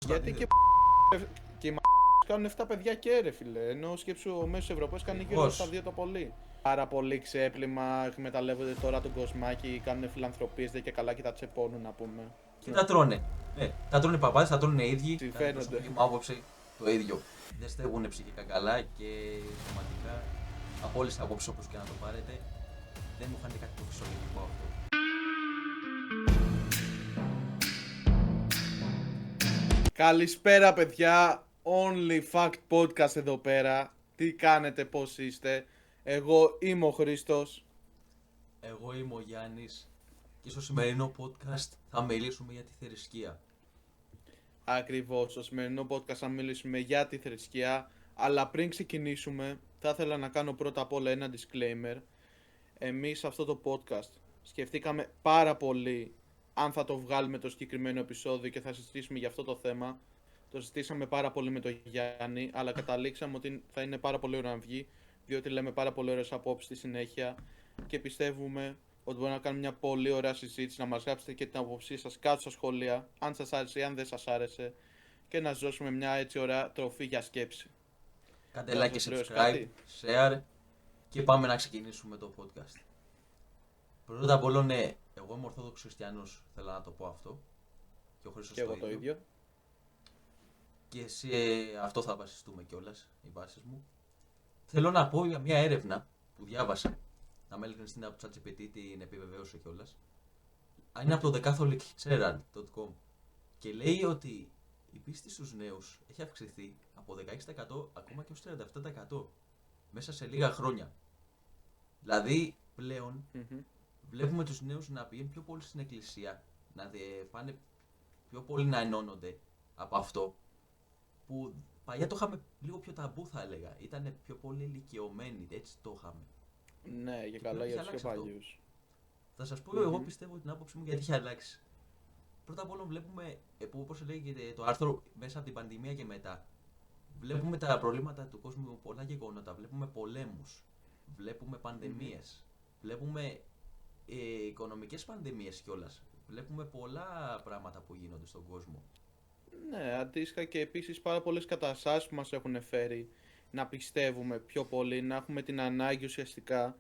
Γιατί και οι κάνουν 7 παιδιά και ρε φίλε. Ενώ σκέψου ο μέσος Ευρωπαίος κάνει γύρω στα 2 το πολύ. Πάρα πολύ ξέπλυμα, εκμεταλλεύονται τώρα τον κοσμάκι, κάνουν φιλανθρωπίες, δεν και καλά και τα τσεπώνουν να πούμε. Και τα τρώνε. Τα τρώνε οι παπάδες, τα τρώνε οι ίδιοι. Συμφέρονται. Στην προσωπική μου άποψη το ίδιο. Δεν στέγουν ψυχικά καλά και σωματικά από όλες τις απόψεις όπως και να το πάρετε δεν μου φάνηκε κάτι το φυσιολογικό αυτό. Καλησπέρα παιδιά, Only Fact Podcast εδώ πέρα. Τι κάνετε, πώς είστε? Εγώ είμαι ο Χρήστος. Εγώ είμαι ο Γιάννης και στο σημερινό podcast θα μιλήσουμε για τη θρησκεία. Ακριβώς, στο σημερινό podcast θα μιλήσουμε για τη θρησκεία. Αλλά πριν ξεκινήσουμε, θα ήθελα να κάνω πρώτα απ' όλα ένα disclaimer. Εμείς σε αυτό το podcast σκεφτήκαμε πάρα πολύ αν θα το βγάλουμε το συγκεκριμένο επεισόδιο και θα συζητήσουμε για αυτό το θέμα. Το συζητήσαμε πάρα πολύ με τον Γιάννη, αλλά καταλήξαμε ότι θα είναι πάρα πολύ ωραίο να βγει, διότι λέμε πάρα πολύ ωραίες απόψεις στη συνέχεια και πιστεύουμε ότι μπορούμε να κάνουμε μια πολύ ωραία συζήτηση, να μας γράψετε και την άποψή σας κάτω στα σχόλια, αν σας άρεσε ή αν δεν σας άρεσε, και να σας δώσουμε μια έτσι ωραία τροφή για σκέψη. Κάντε like και subscribe, share και πάμε να ξεκινήσουμε το podcast. Πρώτα απ' όλο, ναι, εγώ είμαι Ορθόδοξος Χριστιανός, θέλω να το πω αυτό. Και ο Χρήστος Και εγώ το ίδιο. Και εσύ αυτό θα βασιστούμε κιόλας, οι βάσεις μου. Θέλω να πω για μια έρευνα που διάβασα. Να με έλεγχε στην από το ChatGPT, την επιβεβαίωσε κιόλας. Είναι από το thecatholicherald.com και λέει ότι η πίστη στους νέους έχει αυξηθεί από 16% ακόμα και ως 37% μέσα σε λίγα χρόνια. Δηλαδή πλέον βλέπουμε τους νέους να πηγαίνουν πιο πολύ στην εκκλησία, να πάνε πιο πολύ να ενώνονται από αυτό που παλιά το είχαμε λίγο πιο ταμπού, θα έλεγα. Ήταν πιο πολύ ηλικιωμένοι, έτσι το είχαμε. Ναι, για καλά για τους πιο παλιούς. Θα σας πω εγώ πιστεύω την άποψή μου γιατί έχει αλλάξει. Πρώτα απ' όλα βλέπουμε, όπως λέγεται το άρθρο, μέσα από την πανδημία και μετά, βλέπουμε τα προβλήματα του κόσμου, πολλά γεγονότα, βλέπουμε πολέμους, βλέπουμε πανδημίες, βλέπουμε οικονομικές πανδημίες κιόλας, βλέπουμε πολλά πράγματα που γίνονται στον κόσμο. Ναι, αντίστοιχα και επίσης πάρα πολλές καταστάσεις που μας έχουν φέρει να πιστεύουμε πιο πολύ, να έχουμε την ανάγκη ουσιαστικά,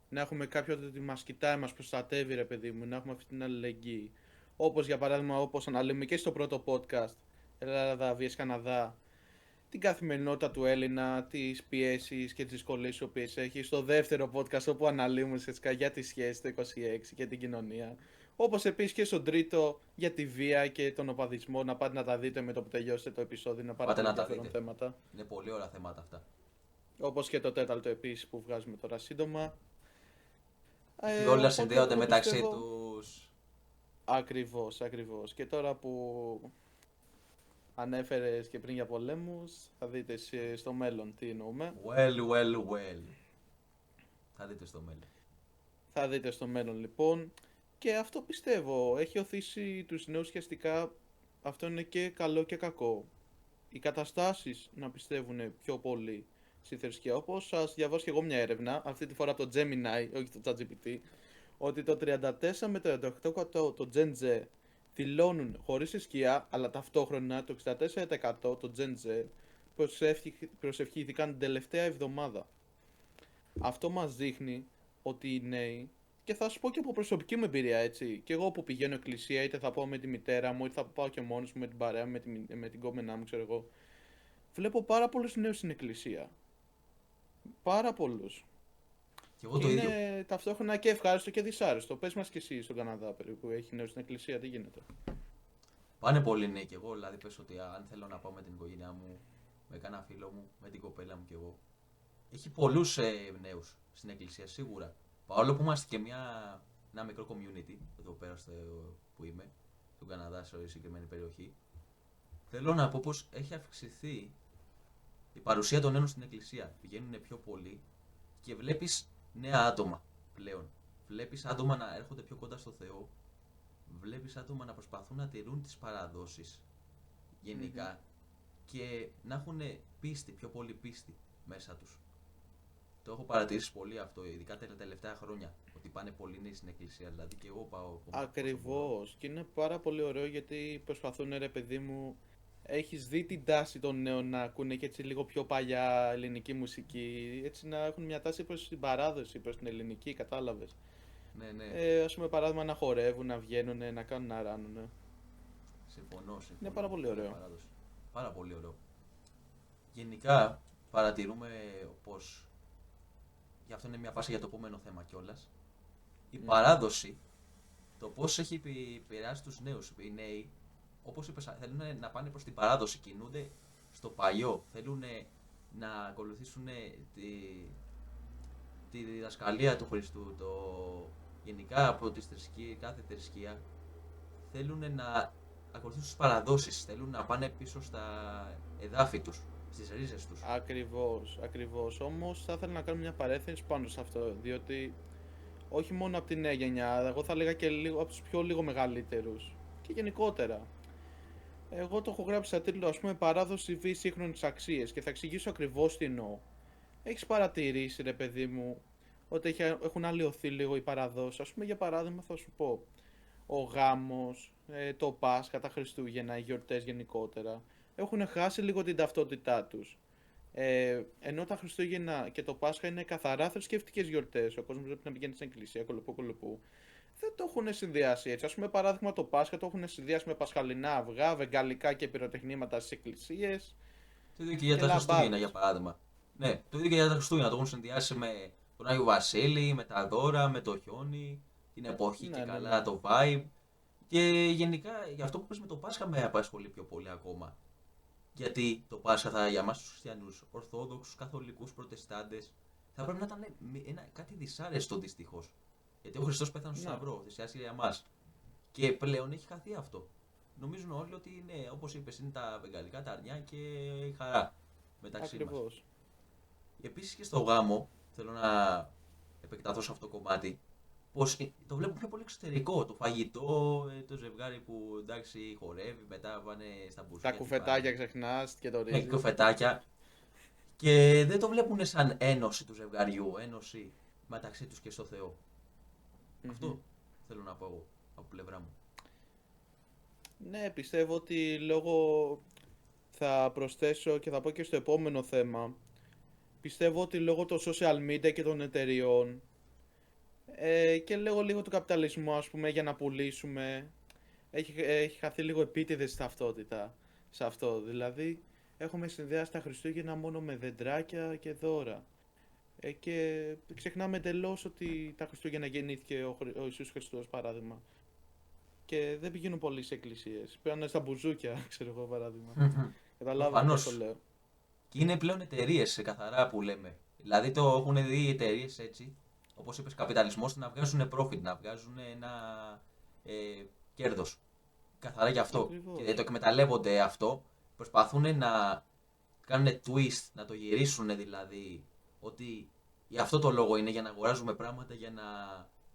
να έχουμε κάποιον ότι μας κοιτάει, μας προστατεύει ρε παιδί μου, να έχουμε αυτή την αλληλεγγύη. Όπως για παράδειγμα, όπως αναλύουμε και στο πρώτο podcast, Ελλάδα vs Καναδά, την καθημερινότητα του Έλληνα, τις πιέσεις και τις δυσκολίες οι οποίες έχει. Στο δεύτερο podcast όπου αναλύουμε ουσιαστικά για τις σχέσεις το 26 και την κοινωνία. Όπως επίσης και στον τρίτο για τη βία και τον οπαδισμό. Να πάτε να τα δείτε με το που τελειώσετε το επεισόδιο. Είναι πάρα πολύ ενδιαφέρον θέματα. Είναι πολύ ωραία θέματα αυτά. Όπως και το τέταρτο επίσης που βγάζουμε τώρα σύντομα. Και όλα συνδέονται μεταξύ τους. Ακριβώς, ακριβώς. Και τώρα που ανέφερες και πριν για πολέμους, θα δείτε στο μέλλον τι εννοούμε. Well. Θα δείτε στο μέλλον. Θα δείτε στο μέλλον λοιπόν. Και αυτό πιστεύω, έχει οθήσει τους νέους ουσιαστικά, αυτό είναι και καλό και κακό. Οι καταστάσεις να πιστεύουν πιο πολύ στη θρησκεία, όπως σας διαβάσω και εγώ μια έρευνα, αυτή τη φορά από το Gemini, όχι το ChatGPT, ότι το 34 με το 38% το Gen Z δηλώνουν χωρίς θρησκεία, αλλά ταυτόχρονα το 64% το Gen Z προσευχήθηκαν την τελευταία εβδομάδα. Αυτό μας δείχνει ότι οι νέοι, και θα σου πω και από προσωπική μου εμπειρία, έτσι. Και εγώ που πηγαίνω εκκλησία, είτε θα πάω με τη μητέρα μου, είτε θα πάω και μόνος μου με την παρέα, με την κόμενά μου, ξέρω εγώ. Βλέπω πάρα πολλούς νέους στην εκκλησία. Πάρα πολλούς. Και εγώ το ίδιο. Είναι ταυτόχρονα και ευχάριστο και δυσάρεστο. Πες μας και εσύ στον Καναδά περίπου, έχει νέους στην εκκλησία, τι γίνεται? Πάνε πολλοί νέοι κι εγώ, δηλαδή πες ότι αν θέλω να πάω με την οικογένειά μου, με κανένα φίλο μου, με την κοπέλα μου κι εγώ. Έχει πολλούς νέους στην εκκλησία, σίγουρα. Παρόλο που είμαστε και ένα μικρό community εδώ πέρα που είμαι, στον Καναδά, σε συγκεκριμένη περιοχή, θέλω να πω πως έχει αυξηθεί η παρουσία των νέων στην εκκλησία. Πηγαίνουν πιο πολύ και βλέπεις νέα άτομα πλέον. Βλέπεις άτομα να έρχονται πιο κοντά στο Θεό. Βλέπεις άτομα να προσπαθούν να τηρούν τις παραδόσεις γενικά και να έχουν πίστη, πιο πολύ πίστη μέσα τους. Το έχω παρατηρήσει πολύ αυτό, ειδικά τα τελευταία χρόνια, ότι πάνε πολλοί νέοι στην εκκλησία, δηλαδή και εγώ πάω. Ακριβώς, και είναι πάρα πολύ ωραίο γιατί προσπαθούν ρε παιδί μου έχεις δει την τάση των νέων να ακούνε και έτσι λίγο πιο παλιά ελληνική μουσική, έτσι να έχουν μια τάση προς την παράδοση, προς την ελληνική, κατάλαβες. Ναι, ναι. Ας πούμε παράδειγμα να χορεύουν, να βγαίνουν, να κάνουν να ράνουν. Συμφωνώ, Είναι συμφωνώ. πάρα πολύ Καλή ωραίο. παράδοση. Πάρα πολύ ωραίο. Γενικά παρατηρούμε πως, γι' αυτό είναι μια φάση για το επόμενο θέμα κιόλας, η Μμμ. παράδοση, το πώς έχει επηρεάσει τους νέους. Οι νέοι, όπως είπες, θέλουν να πάνε προς την παράδοση, κινούνται στο παλιό, θέλουν να ακολουθήσουν τη διδασκαλία του Χριστού, γενικά από κάθε θρησκεία, θέλουν να ακολουθήσουν τις παραδόσεις, θέλουν να πάνε πίσω στα εδάφη τους, στις ρίζες τους. Ακριβώς, ακριβώς. Όμως θα ήθελα να κάνω μια παρέθεση πάνω σε αυτό, διότι όχι μόνο από τη νέα γενιά, εγώ θα έλεγα και λίγο από τους πιο λίγο μεγαλύτερους και γενικότερα. Εγώ το έχω γράψει σαν τίτλο, ας πούμε, παράδοση βή σύγχρονες αξίες και θα εξηγήσω ακριβώς τι εννοώ. Έχεις παρατηρήσει, ρε παιδί μου, ότι έχουν αλλοιωθεί λίγο οι παραδόσεις. Ας πούμε, για παράδειγμα, θα σου πω, ο γάμος, το Πάσχα, τα Χριστούγεννα, οι γιορτές γενικότερα, έχουν χάσει λίγο την ταυτότητά τους. Ενώ τα Χριστούγεννα και το Πάσχα είναι καθαρά θρησκευτικές γιορτές, ο κόσμος πρέπει να πηγαίνει στην εκκλησία, κολοπού, κολοπού. Δεν το έχουν συνδυάσει έτσι. Ας πούμε, παράδειγμα, το Πάσχα το έχουν συνδυάσει με πασχαλινά αυγά, βεγγαλικά και πυροτεχνήματα στις εκκλησίες Το ίδιο και για και τα Χριστούγεννα, για λαμπάδες. παράδειγμα. Ναι, το ίδιο και για τα Χριστούγεννα. Το έχουν συνδυάσει με τον Άγιο Βασίλη, με τα δώρα, με το χιόνι, την εποχή και Ναι, ναι, καλά, ναι. το vibe. Και γενικά, για αυτό που πες με το Πάσχα με απασχολεί πιο πολύ ακόμα. Γιατί το Πάσχα για εμάς τους χριστιανούς, Ορθόδοξους, Καθολικούς, Προτεστάντες, θα πρέπει να ήταν κάτι δυσάρεστο δυστυχώς. Γιατί ο Χριστός πέθανε στο Ναι, Σταυρό, θυσιάστηκε για εμάς. Και πλέον έχει χαθεί αυτό. Νομίζουν όλοι ότι είναι, όπως είπες, είναι τα βεγγαλικά, τα αρνιά και η χαρά μεταξύ μας. ακριβώς. Επίσης και στο γάμο, θέλω να επεκταθώ σε αυτό το κομμάτι, πως το βλέπω πιο πολύ εξωτερικό. Το φαγητό, το ζευγάρι που εντάξει χορεύει, μετά πάνε στα Τα μπουζούκια, τι κουφετάκια πάνε, ξεχνάς και το ρύζι. κοφετάκια. Και δεν το βλέπουν σαν ένωση του ζευγαριού, ένωση μεταξύ τους και στο Θεό. Μμμ. Αυτό θέλω να πω εγώ από πλευρά μου. Ναι, πιστεύω ότι λόγω θα προσθέσω και θα πω και στο επόμενο θέμα. Πιστεύω ότι λόγω των social media και των εταιριών και λίγο του καπιταλισμού, ας πούμε, για να πουλήσουμε, έχει χαθεί λίγο επίτηδες ταυτότητα σε αυτό. Δηλαδή, έχουμε συνδυάσει τα Χριστούγεννα μόνο με δεντράκια και δώρα. Και ξεχνάμε εντελώς ότι τα Χριστούγεννα γεννήθηκε ο Ιησούς Χριστός, παράδειγμα. Και δεν πηγαίνουν πολύ σε εκκλησίες. Πέρανε στα μπουζούκια, ξέρω εγώ, παράδειγμα. Καταλάβατε πώς το Προφανώς. λέω. Και είναι πλέον εταιρείε καθαρά που λέμε. Δηλαδή το έχουν δει οι εταιρείε έτσι, όπω είπε, καπιταλισμό, να βγάζουν profit, να βγάζουν ένα ε, κέρδο. Καθαρά γι' αυτό. Και το Ακριβώς. εκμεταλλεύονται αυτό. Προσπαθούν να κάνουν twist, να το γυρίσουν δηλαδή. Ότι για αυτό το λόγο είναι για να αγοράζουμε πράγματα, για να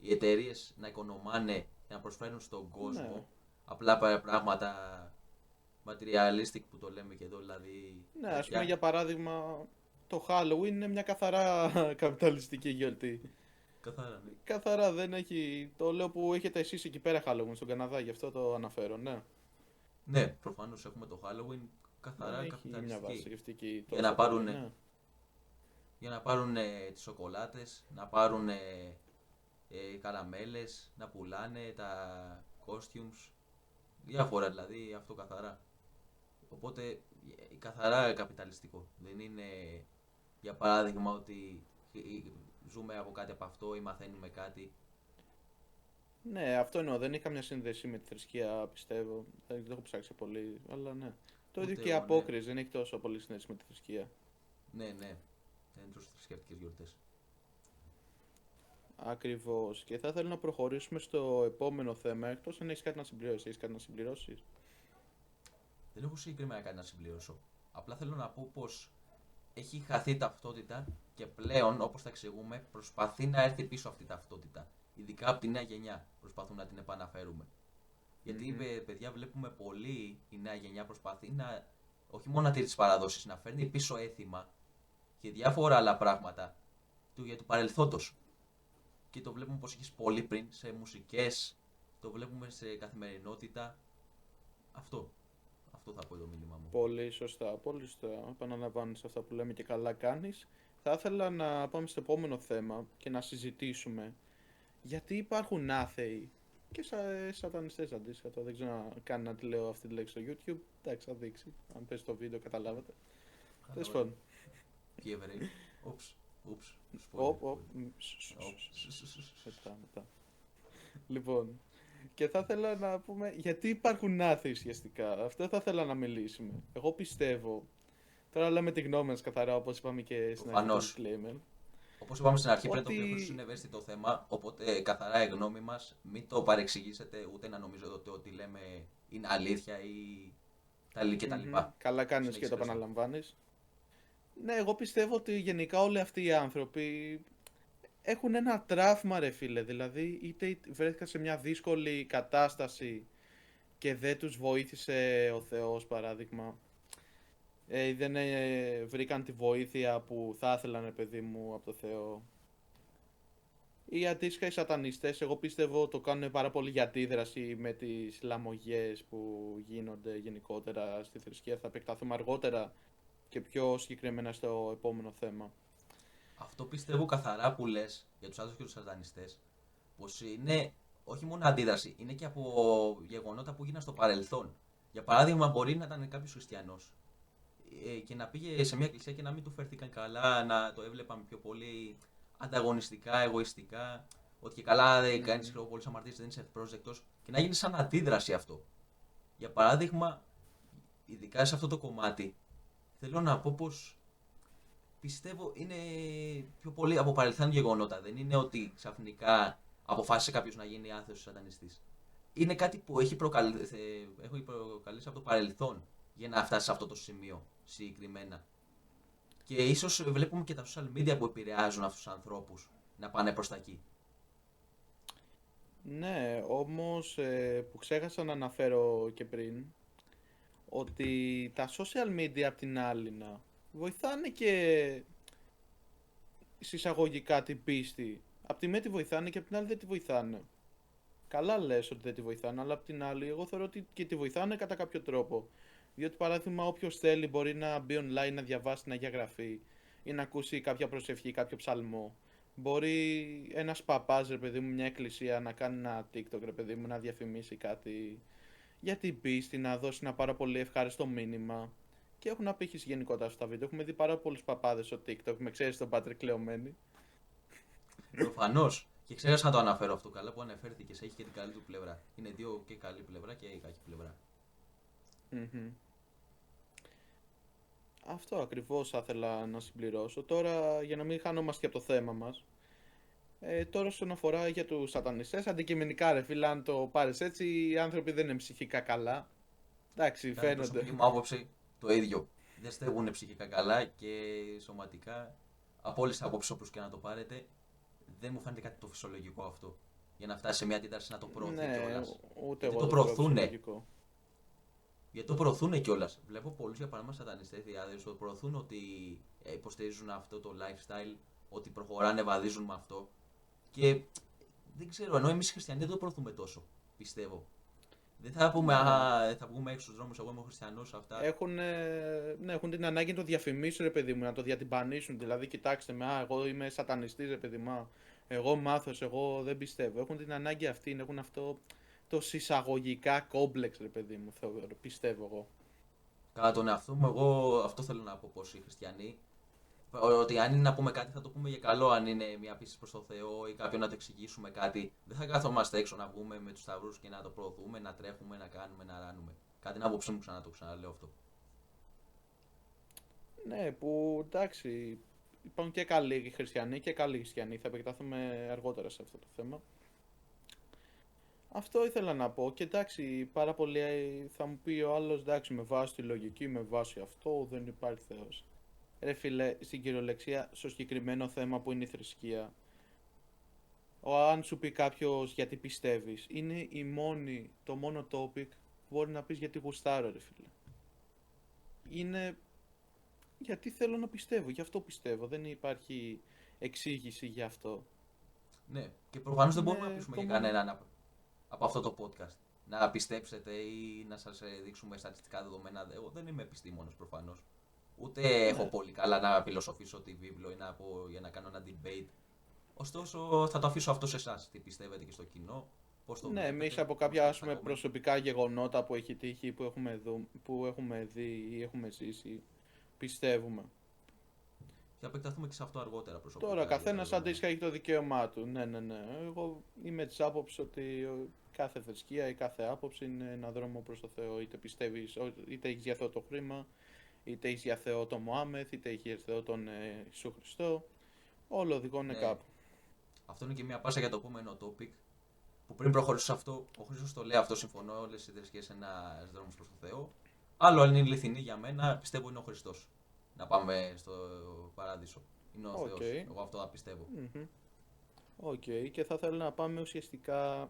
οι εταιρείε να οικονομάνε και να προσφέρουν στον Ναι. κόσμο απλά πράγματα materialistic που το λέμε και εδώ, δηλαδή Ναι, ας πούμε τέτοια. για παράδειγμα το Halloween είναι μια καθαρά καπιταλιστική γιορτή. Καθαρά, ναι. Καθαρά δεν έχει. Το λέω που έχετε εσείς εκεί πέρα Halloween στον Καναδά, γι' αυτό το αναφέρω, ναι. Ναι, προφανώς έχουμε το Halloween Δεν καθαρά έχει μια βάση καπιταλιστική. γευτική Για να τόσο πολύ, πάρουν, ναι. για να πάρουν τις σοκολάτες, να πάρουν καραμέλες, να πουλάνε τα costumes, διάφορα δηλαδή, αυτό καθαρά. Οπότε καθαρά καπιταλιστικό. Δεν είναι για παράδειγμα ότι ζούμε από κάτι από αυτό ή μαθαίνουμε κάτι. Ναι, αυτό εννοώ. Δεν έχει καμιά σύνδεση με τη θρησκεία, πιστεύω. Δεν το έχω ψάξει πολύ, αλλά ναι. Το ίδιο Ούτε και η εγώ, ναι. απόκριση δεν έχει τόσο πολύ σύνδεση με τη θρησκεία. Ναι, ναι. Δεν είναι τόσο θρησκευτικές γιορτές. Ακριβώς. Και θα ήθελα να προχωρήσουμε στο επόμενο θέμα, εκτός αν έχεις κάτι να συμπληρώσεις. Έχεις κάτι να συμπληρώσεις? Δεν έχω συγκεκριμένα κάτι να συμπληρώσω. Απλά θέλω να πω πως έχει χαθεί η ταυτότητα και πλέον, όπως τα εξηγούμε, προσπαθεί να έρθει πίσω αυτή η ταυτότητα. Ειδικά από τη νέα γενιά προσπαθούν να την επαναφέρουμε. Γιατί, Μμμ. παιδιά, βλέπουμε πολύ η νέα γενιά προσπαθεί να όχι μόνο να τηρεί τις παραδόσεις, να φέρνει πίσω έθιμα και διάφορα άλλα πράγματα για του παρελθόντος. Και το βλέπουμε πως έχεις πολύ πριν σε μουσικές, το βλέπουμε σε καθημερινότητα. Αυτό Αυτό θα πω το μήνυμα μου. Πολύ σωστά, πολύ σωστά. Επαναλαμβάνεις αυτά που λέμε και καλά κάνεις. Θα ήθελα να πάμε στο επόμενο θέμα και να συζητήσουμε γιατί υπάρχουν άθεοι και σατανιστές αντίστοιχα. Δεν ξέρω καν να τη λέω αυτή τη λέξη στο YouTube. Εντάξει, θα δείξει. Αν πες το βίντεο, καταλάβατε. Τέλος πάντων. Και Εβραίοι. Ούψ. Οπ. Μετά. Λοιπόν, και θα ήθελα να πούμε γιατί υπάρχουν άθεοι ουσιαστικά. Αυτό θα ήθελα να μιλήσουμε. Εγώ πιστεύω. Τώρα λέμε τη γνώμη μας καθαρά, όπως είπαμε και στην αρχή του disclaimer. Όπως είπαμε στην αρχή, πρέπει το οποίο είναι ευαίσθητο θέμα. Οπότε καθαρά η γνώμη μας, μην το παρεξηγήσετε ούτε να νομίζετε ότι λέμε είναι αλήθεια ή τα λοιπά. Καλά κάνεις και το επαναλαμβάνεις. Ναι, εγώ πιστεύω ότι γενικά όλοι αυτοί οι άνθρωποι έχουν ένα τραύμα, ρε φίλε. Δηλαδή, είτε βρέθηκαν σε μια δύσκολη κατάσταση και δεν τους βοήθησε ο Θεός, παράδειγμα. Δεν βρήκαν τη βοήθεια που θα ήθελαν, παιδί μου, από το Θεό. Ή αντίστοιχα οι σατανιστές, εγώ πιστεύω το κάνουν πάρα πολύ για αντίδραση με τις λαμογιές που γίνονται γενικότερα στη θρησκεία. Θα επεκταθούμε αργότερα και πιο συγκεκριμένα στο επόμενο θέμα. Αυτό πιστεύω καθαρά που λες για τους άντρες και τους σατανιστές, πως είναι όχι μόνο αντίδραση, είναι και από γεγονότα που γίνανε στο παρελθόν. Για παράδειγμα, μπορεί να ήταν κάποιος χριστιανός και να πήγε σε μια εκκλησία και να μην του φέρθηκαν καλά, να το έβλεπαν πιο πολύ ανταγωνιστικά, εγωιστικά, ότι και καλά δεν κάνεις πολλές αμαρτίες, δεν είσαι ευπρόσδεκτος και να γίνει σαν αντίδραση αυτό. Για παράδειγμα, ειδικά σε αυτό το κομμάτι, θέλω να πω πως πιστεύω είναι πιο πολύ από παρελθόν γεγονότα. Δεν είναι ότι ξαφνικά αποφάσισε κάποιος να γίνει άθεος σατανιστής. Είναι κάτι που έχει προκαλέσει από το παρελθόν για να φτάσει σε αυτό το σημείο συγκεκριμένα. Και ίσως βλέπουμε και τα social media που επηρεάζουν αυτούς τους ανθρώπους να πάνε προς τα εκεί. Ναι, όμως που ξέχασα να αναφέρω και πριν, ότι τα social media απ' την άλλη βοηθάνε και συσσαγωγικά την πίστη. Απ' τη μία τη βοηθάνε και απ' την άλλη δεν τη βοηθάνε. Καλά λες ότι δεν τη βοηθάνε, αλλά απ' την άλλη εγώ θεωρώ ότι και τη βοηθάνε κατά κάποιο τρόπο. Διότι παράδειγμα όποιος θέλει μπορεί να μπει online να διαβάσει την Αγία Γραφή ή να ακούσει κάποια προσευχή, κάποιο ψαλμό. Μπορεί ένας παπάς, ρε παιδί μου, μια εκκλησία να κάνει ένα TikTok, ρε παιδί μου, να διαφημίσει κάτι για την πίστη, να δώσει ένα πάρα πολύ ευχάριστο μήνυμα. Και έχουν απήχηση γενικότερα στα βίντεο. Έχουμε δει πάρα πολλούς παπάδες στο TikTok, με ξέρεις τον Πάτρικ κλεωμένη. Προφανώς. Και ξέχασα να το αναφέρω αυτό. Καλά που αναφέρθηκε. Έχει και την καλή του πλευρά. Είναι δύο και καλή πλευρά και η κακή πλευρά. Αυτό ακριβώς θα ήθελα να συμπληρώσω. Τώρα, για να μην χανόμαστε και από το θέμα μας. Τώρα, όσον αφορά για τους σατανιστές, αντικειμενικά, ρε φίλε, αν το πάρεις έτσι, οι άνθρωποι δεν είναι ψυχικά καλά. Εντάξει, Κατά την φαίνονται. προσωπική μου άποψη, το ίδιο. Δεν στέγουν ψυχικά καλά και σωματικά. Από όλες τις απόψεις όπως και να το πάρετε, δεν μου φαίνεται κάτι το φυσιολογικό αυτό. Για να φτάσει σε μια αντίδραση να το προωθεί κιόλας. Ούτε Γιατί εγώ το προωθούνε. Γιατί το προωθούν κιόλας. Βλέπω πολλούς για παράδειγμα σατανιστές διάδες που προωθούν ότι υποστηρίζουν αυτό το lifestyle, ότι προχωράνε, βαδίζουν με αυτό. Και δεν ξέρω, ενώ εμείς οι χριστιανοί δεν το προωθούμε τόσο, πιστεύω. Δεν θα πούμε, θα βγούμε έξω στους δρόμους, εγώ είμαι χριστιανός, αυτά. Έχουν την ανάγκη να το διαφημίσουν, ρε παιδί μου, να το διατυμπανίσουν. Δηλαδή, κοιτάξτε με, εγώ είμαι σατανιστής, ρε παιδί μου, εγώ μάθος, εγώ δεν πιστεύω. Έχουν την ανάγκη αυτή, έχουν αυτό το συσσαγωγικά κόμπλεξ, ρε παιδί μου, πιστεύω εγώ. Κατά τον εαυτό μου, εγώ αυτό θέλω να πω πως οι χριστιανοί. Ότι αν είναι να πούμε κάτι θα το πούμε για καλό, αν είναι μια πίστη προς το Θεό ή κάποιον να το εξηγήσουμε κάτι. Δεν θα κάθομαστε έξω να βγούμε με τους σταυρούς και να το προωθούμε, να τρέχουμε, να κάνουμε, να ράνουμε. Κάτι είναι άποψή μου, το ξαναλέω αυτό. Ναι, που εντάξει, υπάρχουν και καλοί χριστιανοί και καλοί χριστιανοί. Θα επεκταθούμε αργότερα σε αυτό το θέμα. Αυτό ήθελα να πω και εντάξει, πάρα πολύ θα μου πει ο άλλος, εντάξει, με βάση τη λογική, με βάση αυτό, δεν υπάρχει Θεός. Ρε φίλε, στην κυριολεξία, στο συγκεκριμένο θέμα που είναι η θρησκεία, αν σου πει κάποιος γιατί πιστεύεις, είναι το μόνο topic που μπορεί να πεις γιατί γουστάρω, ρε φίλε. Είναι γιατί θέλω να πιστεύω, γι' αυτό πιστεύω, δεν υπάρχει εξήγηση γι' αυτό. Ναι, και προφανώς δεν μπορούμε να πείσουμε για κανέναν από αυτό το podcast να πιστέψετε ή να σας δείξουμε στατιστικά δεδομένα. Εγώ δεν είμαι επιστήμονος προφανώς. Ούτε έχω Ναι. πολύ καλά να φιλοσοφήσω τη βίβλο ή να πω, για να κάνω ένα debate. Ωστόσο, θα το αφήσω αυτό σε εσάς. Τι πιστεύετε και στο κοινό, πώς το Ναι, εμείς βλέπετε, από πώς κάποια το ας πούμε, στα comment. προσωπικά γεγονότα που έχει τύχει, που έχουμε δει ή έχουμε ζήσει, πιστεύουμε. Θα επεκταθούμε και σε αυτό αργότερα Τώρα, προσωπικά για τα καθένας δεδομένα. αντίστοιχα έχει το δικαίωμά του. Ναι, ναι, ναι. Εγώ είμαι της άποψης ότι κάθε θρησκεία ή κάθε άποψη είναι ένα δρόμο προς το Θεό. Είτε πιστεύεις, είτε έχεις για Θεό το χρήμα, είτε έχεις για Θεό τον Μωάμεθ, είτε έχεις για Θεό τον Ιησού Χριστό. Όλο οδηγώνε Ναι, κάπου. αυτό είναι και μια πάσα για το επόμενο topic. Που πριν προχωρήσω σε αυτό, ο Χρήστος το λέει αυτό, συμφωνώ. Όλες οι θρησκείες είναι ένας δρόμος προς το Θεό. Άλλο αν είναι αληθινή για μένα, πιστεύω είναι ο Χριστός. Να πάμε στο παράδεισο. Είναι ο Οκ. Θεός. Εγώ αυτό θα πιστεύω. Μμμ. Οκ. Και θα ήθελα να πάμε ουσιαστικά.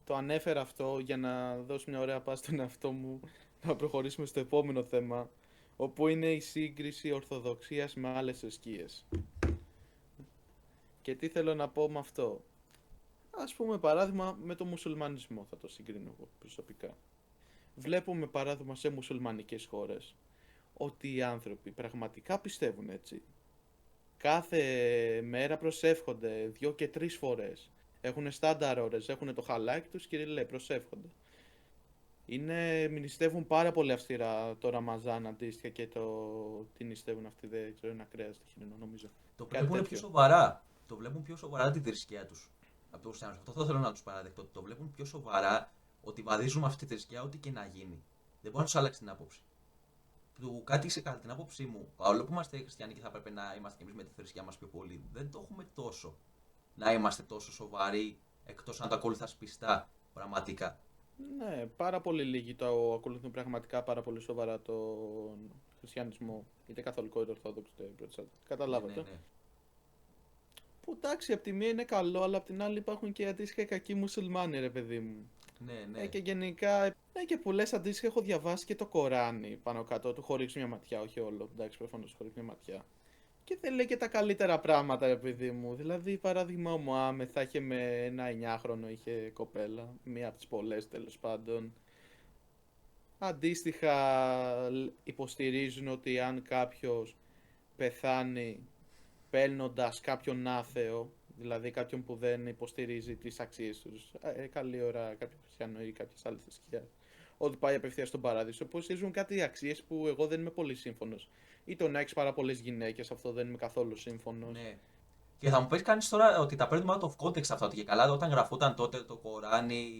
Το ανέφερα αυτό για να δώσω μια ωραία πάση στον εαυτό μου να προχωρήσουμε στο επόμενο θέμα, όπου είναι η σύγκριση Ορθοδοξίας με άλλες θρησκείες. Και τι θέλω να πω με αυτό. Ας πούμε παράδειγμα με το μουσουλμανισμό θα το συγκρίνω εγώ προσωπικά. Βλέπουμε παράδειγμα σε μουσουλμανικές χώρες ότι οι άνθρωποι πραγματικά πιστεύουν έτσι. Κάθε μέρα προσεύχονται 2 και 3 φορές. Έχουν στάνταρ ώρες, έχουν το χαλάκι τους και λέει προσεύχονται. Μνηστεύουν πάρα πολύ αυστηρά το Ραμαζάν αντίστοιχα και τι νηστεύουν αυτοί, δεν ξέρω, ένα κρέας τυχερινό νομίζω. Το Κάτι βλέπουν πιο τέτοιο. σοβαρά. Το βλέπουν πιο σοβαρά τη θρησκεία τους. Από τους χριστιανούς. Αυτό θα θέλω να τους παραδεχτώ. Το βλέπουν πιο σοβαρά ότι βαδίζουν με αυτή τη θρησκεία ό,τι και να γίνει. Δεν μπορεί να τους αλλάξει την άποψη. Κάτι σε κατά την άποψή μου, παρόλο που είμαστε χριστιανοί και θα πρέπει να είμαστε κι εμείς με τη θρησκεία μας πιο πολύ, δεν το έχουμε τόσο. Να είμαστε τόσο σοβαροί, εκτός αν το ακολουθάς πιστά, πραγματικά. Ναι, πάρα πολύ λίγοι το ακολουθούν πραγματικά πάρα πολύ σοβαρά τον χριστιανισμό, είτε καθολικό είτε ορθόδοξο είτε προτεσταντικό. Ναι, ναι, Καταλάβατε. ναι. Που εντάξει, απ' τη μία είναι καλό, αλλά απ' την άλλη υπάρχουν και αντίστοιχα κακοί μουσουλμάνοι, ρε παιδί μου. Ναι, ναι. Και γενικά, και που λες αντίστοιχα έχω διαβάσει και το Κοράνι πάνω κάτω του, χωρίς μια ματιά, όχι όλο, εντάξει, προφανώς χωρίς μια ματιά. Και δεν λέει και τα καλύτερα πράγματα, ρε παιδί μου. Δηλαδή, παράδειγμα, ο Μωάμεθ θα είχε με ένα 9χρονο είχε κοπέλα, μία από τις πολλές τέλος πάντων. Αντίστοιχα, υποστηρίζουν ότι αν κάποιος πεθάνει παίρνοντας κάποιον άθεο, δηλαδή κάποιον που δεν υποστηρίζει τις αξίες τους, καλή ώρα κάποιο χριστιανό ή κάποιες άλλες θρησκείες, ότι πάει απευθείας στον παράδεισο, που υποστηρίζουν κάτι αξίες που εγώ δεν είμαι πολύ σύμφωνος. Ή το να έχεις πάρα πολλές γυναίκες, αυτό δεν είμαι καθόλου σύμφωνος. Ναι. Και θα μου πει κανεί τώρα ότι τα παίρνουμε out of context αυτά. Ότι και καλά όταν γραφόταν τότε το Κοράνι,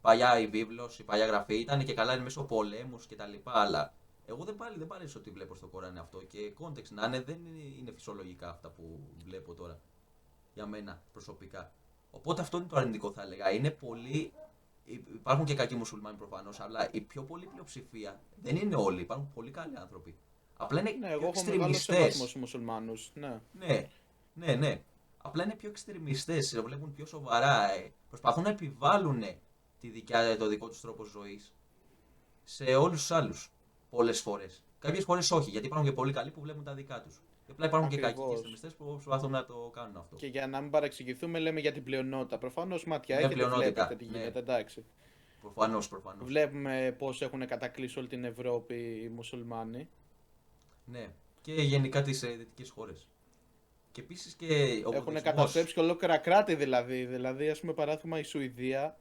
παλιά η βίβλος, η παλιά γραφή, ήταν και καλά μέσω πολέμου κτλ. Αλλά εγώ δεν παρέσω ότι βλέπω στο Κοράνι αυτό. Και context να είναι, δεν είναι φυσιολογικά αυτά που βλέπω τώρα. Για μένα προσωπικά. Οπότε αυτό είναι το αρνητικό θα έλεγα. Είναι πολύ. Υπάρχουν και κακοί μουσουλμάνοι προφανώ, αλλά η πιο πολύ πλειοψηφία δεν είναι όλοι. Υπάρχουν πολύ καλοί άνθρωποι. Απλά είναι Ναι, πιο εγώ έχω μεγάλο εξτρεμιστέ. σεβασμό στους μουσουλμάνους. Ναι. Ναι, ναι, ναι. Απλά είναι πιο εξτρεμιστές, το βλέπουν πιο σοβαρά. Προσπαθούν να επιβάλλουν το δικό τους τρόπο ζωής σε όλους τους άλλους. Πολλές φορές. Κάποιες φορές όχι, γιατί υπάρχουν και πολύ καλοί που βλέπουν τα δικά τους. Και απλά υπάρχουν και κακοί και Ακριβώς. εξτρεμιστές που προσπαθούν να το κάνουν αυτό. Και για να μην παρεξηγηθούμε, λέμε για την πλειονότητα. Προφανώς ματιά Είναι έχετε, πλειονότητα. βλέπετε τι Ναι, γίνεται, εντάξει. προφανώς, προφανώς. Βλέπουμε πώς έχουν κατακλείσει όλη την Ευρώπη οι μουσουλμάνοι. Ναι. Και γενικά τις δυτικές χώρες. Και επίσης και ο Έχουν βουδισμός. καταστρέψει και ολόκληρα κράτη δηλαδή. Δηλαδή, ας πούμε, παράδειγμα, η Σουηδία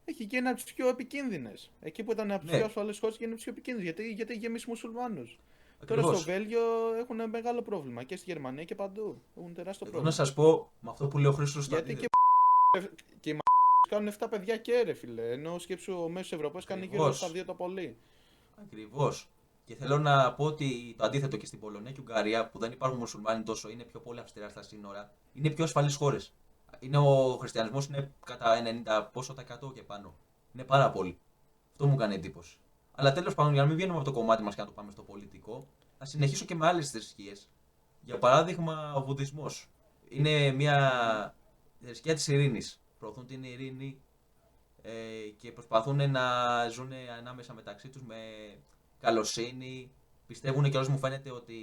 έχει γίνει από τις πιο επικίνδυνες. Εκεί που ήταν από τις πιο Ναι, ασφαλείς χώρες γίνει από τις πιο επικίνδυνες. Γιατί έχει γεμίσει μουσουλμάνους. Τώρα στο ακριβώς. Βέλγιο έχουν μεγάλο πρόβλημα. Και στη Γερμανία και παντού. Έχουν τεράστιο Εδώ να πρόβλημα. σας πω με αυτό που λέει ο Χρήστος το Γιατί και, αντίθετο. και οι κάνουν 7 παιδιά και ρε φίλε. Ενώ σκέψου ο μέσος Ευρωπαίος κάνει γύρω στα Ακριβώς. 2 το πολύ. Ακριβώς. Και θέλω να πω ότι το αντίθετο και στην Πολωνία και Ουγγαρία, που δεν υπάρχουν μουσουλμάνοι τόσο, είναι πιο πολύ αυστηρά στα σύνορα, είναι πιο ασφαλείς χώρες. Ο χριστιανισμός είναι κατά 90 πόσο τα 100 και πάνω. Είναι πάρα πολύ. Αυτό μου κάνει εντύπωση. Αλλά τέλος πάντων, για να μην βγαίνουμε από το κομμάτι μας και να το πάμε στο πολιτικό, θα συνεχίσω και με άλλες θρησκείες. Για παράδειγμα, ο Βουδισμός. Είναι μια θρησκεία της ειρήνης. Προωθούν την ειρήνη και προσπαθούν να ζουν ανάμεσα μεταξύ τους με καλοσύνη. Πιστεύουν και όλος μου φαίνεται ότι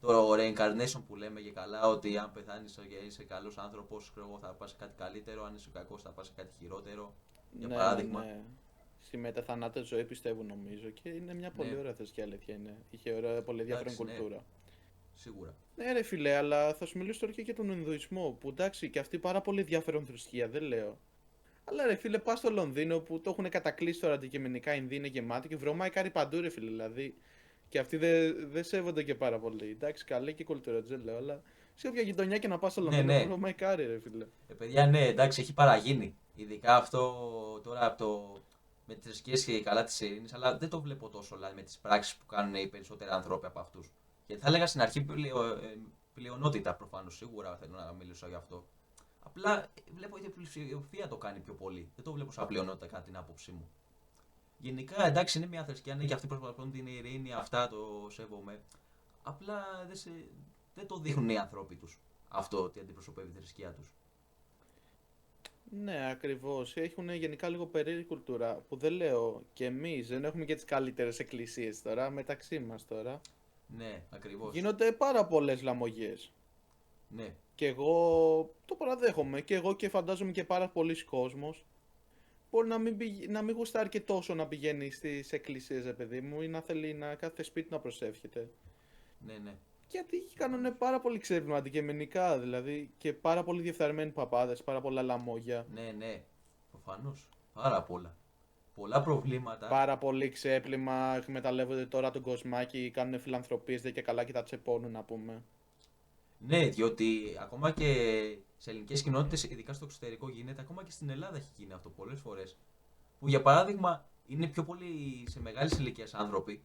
το reincarnation που λέμε και καλά, ότι αν πεθάνεις και είσαι καλός άνθρωπος, θα πας σε κάτι καλύτερο, αν είσαι κακός θα πας σε κάτι χειρότερο. Για Ναι, ναι, παράδειγμα. ναι. Στη μεταθανάτου ζωή πιστεύω νομίζω και είναι μια πολύ Ναι, ωραία θρησκεία, αλήθεια είναι. Είχε ωραία, πολύ ενδιαφέρον εντάξει, ναι, κουλτούρα. σίγουρα. Ναι, ρε φιλέ, αλλά θα σου μιλήσω τώρα και για τον Ινδουισμό. Που εντάξει, και αυτή πάρα πολύ ενδιαφέρον θρησκεία, δεν λέω. Αλλά ρε φίλε, πα στο Λονδίνο που το έχουν κατακλείσει τώρα αντικειμενικά, οι Ινδοί είναι γεμάτοι και βρωμάει παντού, ρε φίλε. Δηλαδή, και αυτοί δεν σέβονται και πάρα πολύ. Εντάξει, καλή και η κουλτούρα, δεν λέω, αλλά σε όποια γειτονιά και να πα στο Ναι, Λονδίνο, ναι. βρωμάει ρε φίλε. Παιδιά, ναι, εντάξει, έχει παραγίνει. Ειδικά αυτό τώρα με τι θρησκείε και καλά τη ειρήνη, αλλά δεν το βλέπω τόσο δηλαδή, με τι πράξει που κάνουν οι περισσότεροι άνθρωποι από αυτού. Γιατί θα έλεγα στην αρχή πλειονότητα προφανώ, σίγουρα θέλω να μιλήσω γι' αυτό. Απλά βλέπω ότι η πλειοψηφία το κάνει πιο πολύ. Δεν το βλέπω σαν πλειονότητα κατά την άποψή μου. Γενικά, εντάξει, είναι μια θρησκεία, ναι, και αυτοί προσπαθούν την ειρήνη, αυτά το σέβομαι. Απλά δεν το δείχνουν οι άνθρωποι του αυτό ότι αντιπροσωπεύει η θρησκεία του. Ναι, ακριβώ. Έχουν γενικά λίγο περίεργη κουλτούρα που δεν λέω και εμεί δεν έχουμε και τι καλύτερε εκκλησίε τώρα μεταξύ μα τώρα. Ναι, ακριβώ. Γίνονται πάρα πολλέ λαμογίε. Ναι, Και εγώ το παραδέχομαι. Και εγώ και φαντάζομαι και πάρα πολλοί κόσμος. Μπορεί να μην γουστάρει και τόσο να πηγαίνει στις εκκλησίες, ρε παιδί μου, ή να θέλει να κάθε σπίτι να προσεύχεται. ναι, ναι. Γιατί κάνουν πάρα πολύ ξέπλυμα αντικειμενικά, δηλαδή, και πάρα πολύ διεφθαρμένοι παπάδες, πάρα πολλά λαμόγια. Ναι, ναι. Προφανώ. Πάρα πολλά. Πολλά προβλήματα. Πάρα πολύ ξέπλυμα, εκμεταλλεύονται τώρα τον κοσμάκι, κάνουν φιλανθρωπίες, δεν και καλά και τα τσεπώνουν, να πούμε. Ναι, διότι ακόμα και σε ελληνικέ κοινότητε, ειδικά στο εξωτερικό γίνεται, ακόμα και στην Ελλάδα έχει γίνει αυτό πολλέ φορέ. Που για παράδειγμα είναι πιο πολύ σε μεγάλη ηλικία άνθρωποι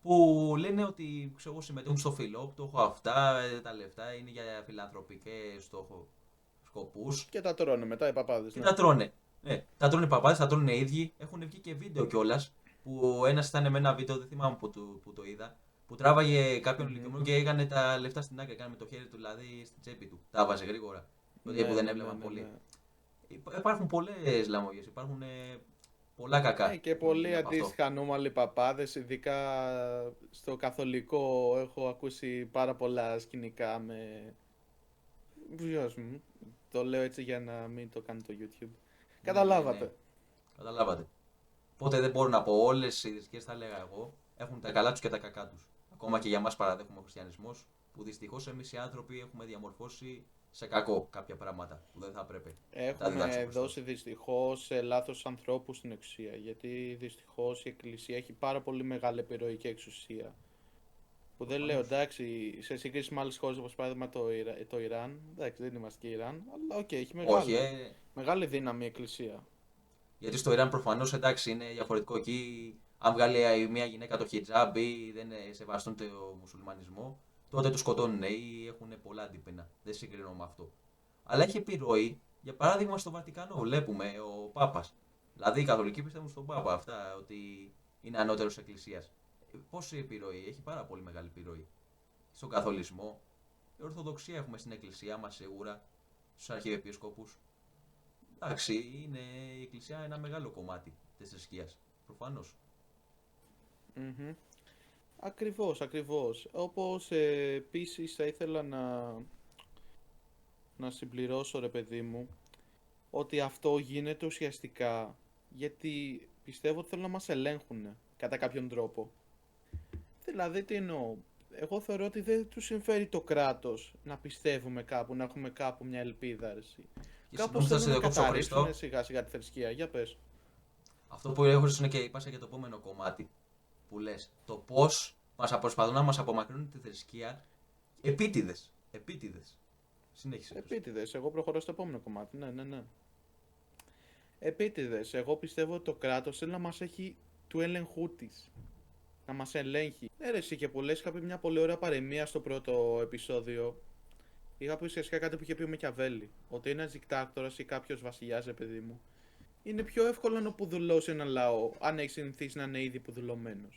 που λένε ότι ξέρω, εγώ, συμμετέχουν στο φιλόπτωχο, αυτά τα λεφτά είναι για φιλανθρωπικές σκοπούς Και τα τρώνε μετά οι παπάδες, και ναι. τα τρώνε. Ναι, τα τρώνε οι παπάδες, τα τρώνε οι ίδιοι. Έχουν βγει και βίντεο κιόλα. Που ένα ήταν με ένα βίντεο, δεν θυμάμαι που το είδα. Που τράβαγε κάποιον Μμμ. ηλικιωμένο και έκανε τα λεφτά στην άκρη. Έκανε με το χέρι του, δηλαδή στην τσέπη του. Τα βάζε γρήγορα. Που Ναι, δεν ναι, ναι, έβλεπαν ναι, πολύ. ναι. Υπάρχουν πολλέ λαμόγε. Υπάρχουν πολλά κακά Και που έχουν πολλοί γίνει από αυτό. αντίστοιχα ανώμαλοι παπάδες, ειδικά στο καθολικό έχω ακούσει πάρα πολλά σκηνικά με βιός μου. Το λέω έτσι για να μην το κάνει το YouTube. Ναι, ναι, ναι. Καταλάβατε. Καταλάβατε. Οπότε δεν μπορώ να πω όλε οι θρησκείε, θα έλεγα εγώ, έχουν τα καλά του και τα κακά του. Ακόμα και για μα παραδέχομαι ο χριστιανισμό, που δυστυχώ εμεί οι άνθρωποι έχουμε διαμορφώσει σε κακό κάποια πράγματα που δεν θα έπρεπε να τα διδάξει ο Έχουμε Χριστός. δώσει δυστυχώς σε λάθος ανθρώπους στην εξουσία, γιατί δυστυχώς η Εκκλησία έχει πάρα πολύ μεγάλη επιρροή και εξουσία. Που δεν λέω, Προφανώς. εντάξει, σε σύγκριση με άλλες χώρες όπως παράδειγμα το Ιράν, εντάξει δεν είμαστε και Ιράν, αλλά οκ, έχει Όχι, μεγάλη δύναμη η Εκκλησία. γιατί στο Ιράν προφανώ εντάξει είναι διαφορετικό εκεί. Αν βγάλει μια γυναίκα το χιτζάμπ ή δεν σεβαστούν το μουσουλμανισμό, τότε του σκοτώνουν ή έχουν πολλά αντίπεινα. Δεν συγκρίνω με αυτό. Αλλά έχει επιρροή, για παράδειγμα στο Βατικανό, βλέπουμε ο Πάπα. Δηλαδή οι Καθολικοί πιστεύουν στον Πάπα αυτά, ότι είναι ανώτερο Εκκλησία. Πόση επιρροή, έχει πάρα πολύ μεγάλη επιρροή. Στον Καθολισμό, η Ορθοδοξία έχουμε στην Εκκλησία μα σίγουρα, στου Αρχιεπίσκοπου. Εντάξει, είναι η Εκκλησία ένα μεγάλο κομμάτι τη θρησκεία. Προφανώ. Μμμ. Ακριβώς, ακριβώς. Όπως επίσης θα ήθελα να συμπληρώσω ρε παιδί μου ότι αυτό γίνεται ουσιαστικά γιατί πιστεύω ότι θέλουν να μας ελέγχουν κατά κάποιον τρόπο. Δηλαδή τι εννοώ. Εγώ θεωρώ ότι δεν τους συμφέρει το κράτος να πιστεύουμε κάπου, να έχουμε κάπου μια ελπίδα. Ρε. Και Κάπως συγγνώμη που θα θέλουν σε να διακόψω, καταρρύψουν Χρήστο. σιγά σιγά τη θρησκεία. Για πες. Αυτό που έχω είναι και είπα για το επόμενο κομμάτι που λε. Το πώ προσπαθούν να μα απομακρύνουν τη θρησκεία επίτηδε. Επίτηδε. Συνέχισε. Χρήστο. Επίτηδες, εγώ προχωρώ στο επόμενο κομμάτι. Ναι, ναι, ναι. Επίτηδες, εγώ πιστεύω ότι το κράτος θέλει να μας έχει του έλεγχού της. Να μας ελέγχει. Ναι, ρε, εσύ και που λες, είχα πει μια πολύ ωραία παροιμία στο πρώτο επεισόδιο. Είχα πει ουσιαστικά κάτι που είχε πει ο Μακιαβέλη. Ότι ένα δικτάτορα ή κάποιο βασιλιά, παιδί μου, είναι πιο εύκολο να πουδουλώσει ένα λαό αν έχει συνηθίσει να είναι ήδη πουδουλωμένο.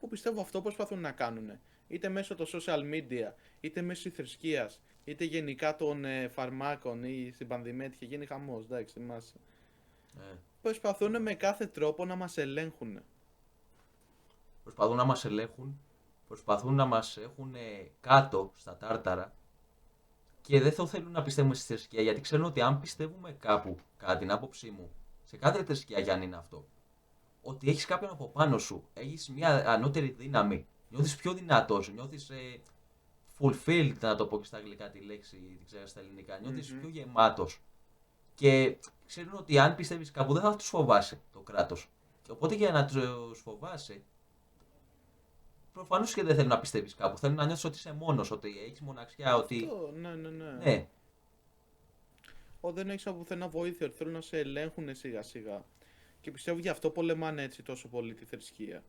Που πιστεύω αυτό προσπαθούν να κάνουν. Είτε μέσω των social media, είτε μέσω τη θρησκεία, είτε γενικά των φαρμάκων ή στην πανδημία είχε γίνει χαμό. Εντάξει, θυμάσαι. Ε, Προσπαθούν με κάθε τρόπο να μα ελέγχουν. προσπαθούν να μα ελέγχουν, προσπαθούν να μα έχουν κάτω στα τάρταρα και δεν θα θέλουν να πιστεύουμε στη θρησκεία γιατί ξέρουν ότι αν πιστεύουμε κάπου, κατά την άποψή μου, σε κάθε θρησκεία κι αν είναι αυτό, ότι έχεις κάποιον από πάνω σου, έχεις μια ανώτερη δύναμη, νιώθεις πιο δυνατός, νιώθεις fulfilled, να το πω και στα αγγλικά τη λέξη, την ξέρω στα ελληνικά, νιώθεις πιο γεμάτος. Και ξέρουν ότι αν πιστεύεις κάπου δεν θα τους φοβάσαι το κράτος. Και οπότε για να τους φοβάσαι, προφανώς και δεν θέλουν να πιστεύεις κάπου. Θέλουν να νιώθεις ότι είσαι μόνος, ότι έχεις μοναξιά, ότι. Αυτό, ναι, ναι, ναι. Ναι, Δεν έχεις από πουθενά βοήθεια, ότι θέλουν να σε ελέγχουν σιγά σιγά. Και πιστεύω γι' αυτό πολεμάνε έτσι τόσο πολύ τη θρησκεία.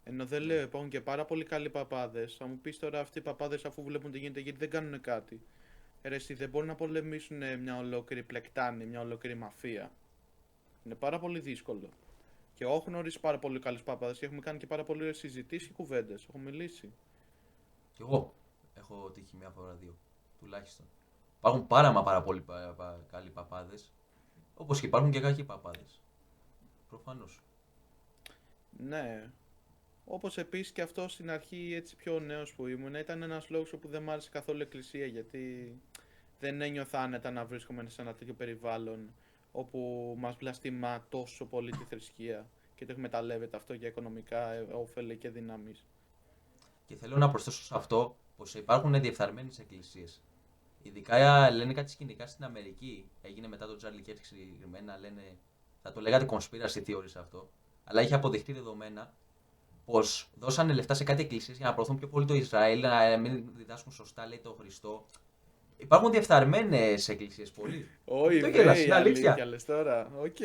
Ενώ δεν λέω, υπάρχουν και πάρα πολύ καλοί παπάδες. Θα μου πεις τώρα αυτοί οι παπάδες αφού βλέπουν τι γίνεται γιατί δεν κάνουν κάτι. Ρε εσύ δεν μπορούν να πολεμήσουν μια ολόκληρη πλεκτάνη, μια ολόκληρη μαφία. Είναι πάρα πολύ δύσκολο. Και εγώ έχω γνωρίσει πάρα πολύ καλούς παπάδες και έχουμε κάνει και πάρα πολλές συζητήσεις και κουβέντες. Έχω μιλήσει. κι εγώ έχω τύχει μια φορά δύο, τουλάχιστον. Υπάρχουν πάρα πολύ καλοί παπάδες, όπως και υπάρχουν και κακοί παπάδες. Προφανώς. Ναι. Όπως επίσης και αυτό στην αρχή, έτσι πιο νέος που ήμουν, ήταν ένας λόγος όπου δεν μ' άρεσε καθόλου η εκκλησία γιατί δεν ένιωθα άνετα να βρίσκομαι σε ένα τέτοιο περιβάλλον όπου μας βλαστημά τόσο πολύ τη θρησκεία και το εκμεταλλεύεται αυτό για οικονομικά όφελη και δυνάμεις. Και θέλω να προσθέσω σε αυτό πως υπάρχουν διεφθαρμένες εκκλησίες. Ειδικά λένε κάτι σκηνικά στην Αμερική. Έγινε μετά τον Τζάρλι Κέρτ συγκεκριμένα. Λένε, θα το λέγατε conspiracy theories αυτό. Αλλά είχε αποδειχτεί δεδομένα πως δώσανε λεφτά σε κάτι εκκλησίες για να προωθούν πιο πολύ το Ισραήλ, να μην διδάσκουν σωστά, λέει, το Χριστό. Υπάρχουν διεφθαρμένες εκκλησίες πολύ. Όχι, Το γελάς, είναι αλήθεια λες τώρα. Οκ.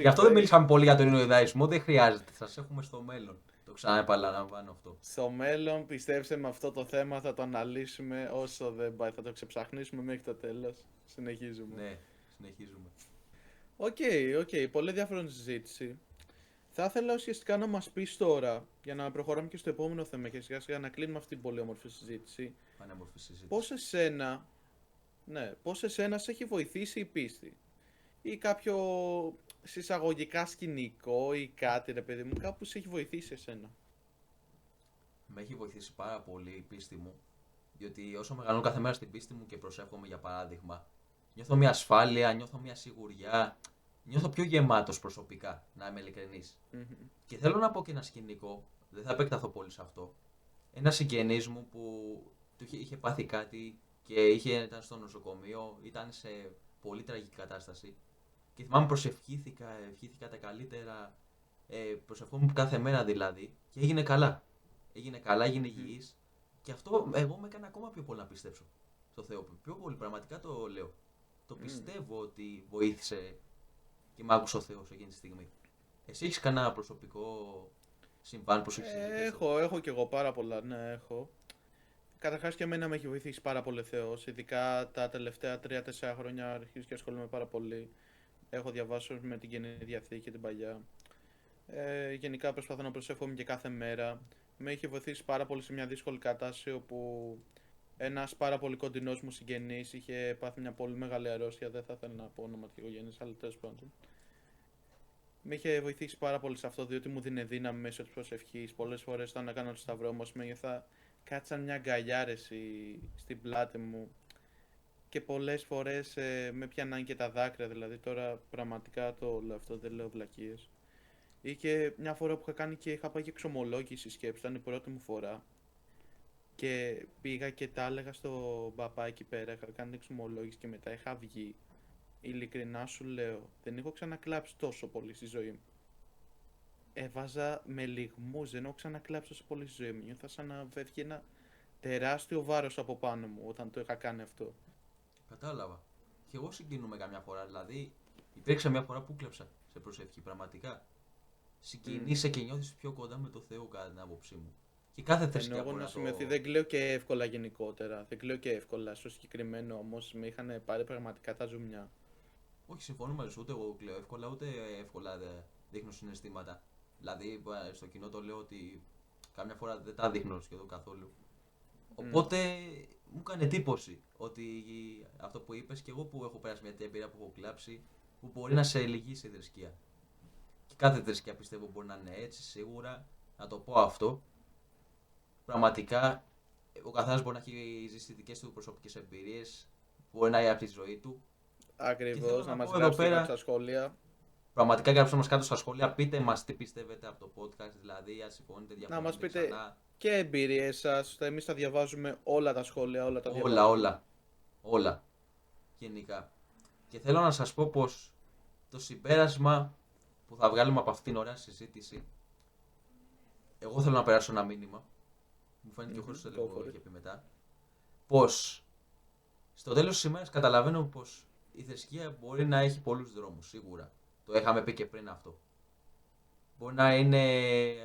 Γι' αυτό δεν μιλήσαμε πολύ για τον Ιουδαϊσμό. Δεν χρειάζεται. Θα σας έχουμε στο μέλλον. Το ξαναεπαναλαμβάνω αυτό. Στο μέλλον, πιστέψτε με, αυτό το θέμα θα το αναλύσουμε όσο δεν πάει. Θα το ξεψαχνίσουμε μέχρι το τέλος. Συνεχίζουμε. Ναι, συνεχίζουμε. Οκ, πολύ ενδιαφέρον συζήτηση. Θα ήθελα ουσιαστικά να μας πεις τώρα, για να προχωράμε και στο επόμενο θέμα και σιγά σιγά να κλείνουμε αυτή την πολύ όμορφη συζήτηση. Πανέμορφη συζήτηση. Πώς εσένα σε έχει βοηθήσει η πίστη ή κάποιο συσσαγωγικά σκηνικό ή κάτι ρε παιδί μου, κάπου σε έχει βοηθήσει εσένα. Με έχει βοηθήσει πάρα πολύ η πίστη μου, διότι όσο μεγαλώνω κάθε μέρα στην πίστη μου και προσεύχομαι για παράδειγμα, νιώθω μια ασφάλεια, νιώθω μια σιγουριά, νιώθω πιο γεμάτος προσωπικά, να είμαι ειλικρινής. Και θέλω να πω και ένα σκηνικό, δεν θα επεκταθώ πολύ σε αυτό. Ένα συγγενής μου που του είχε πάθει κάτι και ήταν στο νοσοκομείο, ήταν σε πολύ τραγική κατάσταση. Και θυμάμαι ευχήθηκα τα καλύτερα, προσευχόμουν κάθε μέρα δηλαδή, και έγινε καλά. Έγινε υγιής. Και αυτό εγώ με έκανε ακόμα πιο πολύ να πιστέψω στο Θεό. Πιο πολύ, πραγματικά το λέω. Το πιστεύω ότι βοήθησε και μ' άκουσε ο Θεός εκείνη τη στιγμή. Εσύ έχεις κανένα προσωπικό συμβάν που σου έχει συμβεί? Έχω κι εγώ πάρα πολλά, ναι, έχω. Καταρχάς και εμένα με έχει βοηθήσει πάρα πολύ ο Θεός, ειδικά τα τελευταία 3-4 χρόνια αρχίζω και ασχολούμαι πάρα πολύ. Έχω διαβάσει με την Καινή Διαθήκη την παλιά. Γενικά προσπαθώ να προσεύχομαι και κάθε μέρα. Με είχε βοηθήσει πάρα πολύ σε μια δύσκολη κατάσταση όπου ένας πάρα πολύ κοντινός μου συγγενής είχε πάθει μια πολύ μεγάλη αρρώστια. Δεν θα ήθελα να πω όνομα της οικογένειας, αλλά τέλος πάντων. Με είχε βοηθήσει πάρα πολύ σε αυτό, διότι μου δίνει δύναμη μέσω της προσευχής. Πολλές φορές όταν έκανα το σταυρό μου, με νιώθα κάτι σαν μια αγκαλιάρεση στην πλάτη μου. Και πολλές φορές με πιάναν και τα δάκρυα, δηλαδή τώρα πραγματικά το λέω αυτό, δεν λέω βλακίες. Ή και μια φορά που είχα κάνει και είχα πάει και εξομολόγηση σκέψη, ήταν η πρώτη μου φορά. Και πήγα και τα έλεγα στο μπαμπά εκεί πέρα, είχα κάνει εξομολόγηση και μετά είχα βγει. Ειλικρινά σου λέω, δεν έχω ξανακλάψει τόσο πολύ στη ζωή μου. Έβαζα με λυγμούς, δεν έχω ξανακλάψει τόσο πολύ στη ζωή μου. Νιώθα σαν να φεύγει ένα τεράστιο βάρος από πάνω μου όταν το είχα κάνει αυτό. Κατάλαβα. Και εγώ συγκινούμαι καμιά φορά. Δηλαδή, υπήρξε μια φορά που κλέψα σε προσευχή. Πραγματικά. Συγκινείσαι και νιώθεις πιο κοντά με το Θεό, κατά την άποψή μου. Και κάθε θρησκεία Εγώ μπορεί να να το. σημειωθεί, δεν κλαίω και εύκολα γενικότερα. Δεν κλαίω και εύκολα. Στο συγκεκριμένο όμως με είχαν πάρει πραγματικά τα ζουμιά. Όχι, συμφωνώ μαζί σου. Ούτε εγώ κλαίω εύκολα, ούτε εύκολα δείχνω συναισθήματα. Δηλαδή, στο κοινό το λέω ότι κάμια φορά δεν τα δείχνω σχεδόν καθόλου. Οπότε μου έκανε εντύπωση ότι αυτό που είπες και εγώ που έχω περάσει μια τέτοια εμπειρία που έχω κλάψει, που μπορεί να σε ελεγγύσει η θρησκεία. Και κάθε θρησκεία πιστεύω μπορεί να είναι έτσι, σίγουρα. Να το πω αυτό. Πραγματικά, ο καθένας μπορεί να έχει ζήσει δικές του προσωπικές εμπειρίες, μπορεί να είναι από τη ζωή του. Ακριβώς, να να μας πω εδώ γράψετε πέρα- κάτω στα σχόλια. Πραγματικά γράψτε μας κάτω στα σχόλια, πείτε μας τι πιστεύετε από το podcast, δηλαδή αν συμφωνείτε, Να διαφωνείτε μας πείτε ξανά. και εμπειρίες σας. Εμείς θα διαβάζουμε όλα τα σχόλια, όλα τα Όλα, διαβάζουμε. όλα, γενικά. Και θέλω να σας πω πως το συμπέρασμα που θα βγάλουμε από αυτήν την ωραία συζήτηση, εγώ θέλω να περάσω ένα μήνυμα, μου φαίνεται και ο Χρήστος go λίγο for it. είχε πει μετά, πως στο τέλος της ημέρας καταλαβαίνω πως η θρησκεία μπορεί να έχει πολλούς δρόμους, σίγουρα. Το είχαμε πει και πριν αυτό. Μπορεί να είναι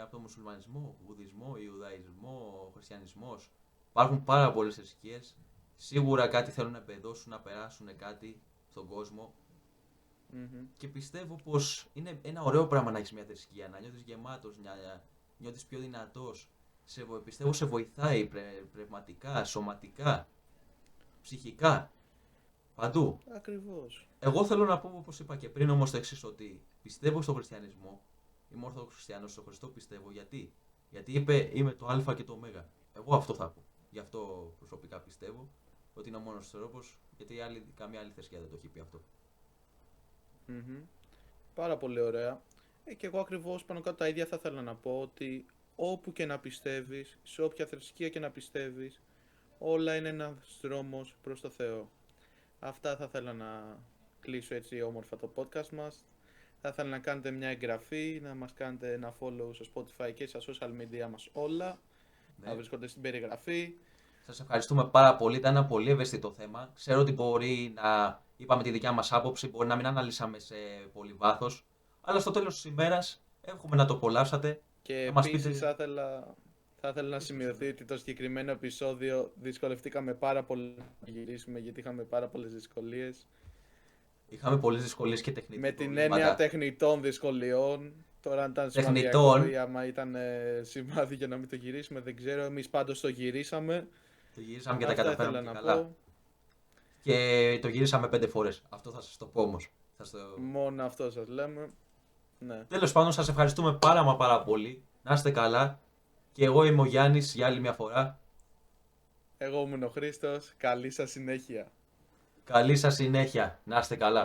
από το μουσουλμανισμό, βουδισμό, ιουδαϊσμό, χριστιανισμός. Υπάρχουν πάρα πολλές θρησκείες. Σίγουρα κάτι θέλουν να επεδώσουν, να περάσουν κάτι στον κόσμο. Μμμ. Και πιστεύω πως είναι ένα ωραίο πράγμα να έχεις μια θρησκεία, να νιώθεις γεμάτος, να νιώθεις πιο δυνατός. Πιστεύω σε βοηθάει πνευματικά, σωματικά, ψυχικά, παντού. Ακριβώς. Εγώ θέλω να πω, όπως είπα και πριν, όμως το εξής, ότι πιστεύω στον χριστιανισμό. Είμαι ορθόδοξος χριστιανός, στον Χριστό πιστεύω. Γιατί είπε είμαι το Α και το Ω. Εγώ αυτό θα πω. Γι' αυτό προσωπικά πιστεύω ότι είναι ο μόνος τρόπος, γιατί καμία άλλη θρησκεία δεν το έχει πει αυτό. Μμμ. Πάρα πολύ ωραία. Και εγώ ακριβώς πάνω κάτω τα ίδια θα ήθελα να πω, ότι όπου και να πιστεύεις, σε όποια θρησκεία και να πιστεύεις, όλα είναι ένας δρόμος προς το Θεό. Αυτά θα ήθελα να κλείσω έτσι όμορφα το podcast μας. Θα ήθελα να κάνετε μια εγγραφή, να μας κάνετε ένα follow στο Spotify και στα social media μας όλα. Ναι. Θα βρίσκονται στην περιγραφή. Σας ευχαριστούμε πάρα πολύ. Ήταν ένα πολύ ευαίσθητο θέμα. Ξέρω ότι μπορεί να είπαμε τη δικιά μας άποψη, μπορεί να μην αναλύσαμε σε πολύ βάθος. Αλλά στο τέλος της ημέρας εύχομαι να το απολαύσατε. Και Να μας επίσης πείτε- θα ήθελα να σημειωθεί ότι το συγκεκριμένο επεισόδιο δυσκολευτήκαμε πάρα πολύ να γυρίσουμε, γιατί είχαμε πάρα πολλές δυσκολίες. Είχαμε πολλές δυσκολίες και τεχνητές. Με την έννοια τεχνητών δυσκολιών. Τώρα αν ήταν Τεχνητών. σημαδιακό ή άμα ήταν σημάδι για να μην το γυρίσουμε, δεν ξέρω. Εμείς πάντως το γυρίσαμε. Το γυρίσαμε και τα Αυτά καταφέραμε ήθελα και να καλά. πω. Και το γυρίσαμε 5 φορές. Αυτό θα σας το πω όμως. Μόνο αυτό σας λέμε. Ναι. Τέλος πάντων, σας ευχαριστούμε πάρα πολύ. Να είστε καλά. Και εγώ είμαι ο Γιάννης για άλλη μια φορά. Εγώ ήμουν ο Χρήστος. Καλή σας συνέχεια. Καλή σας συνέχεια. Να είστε καλά.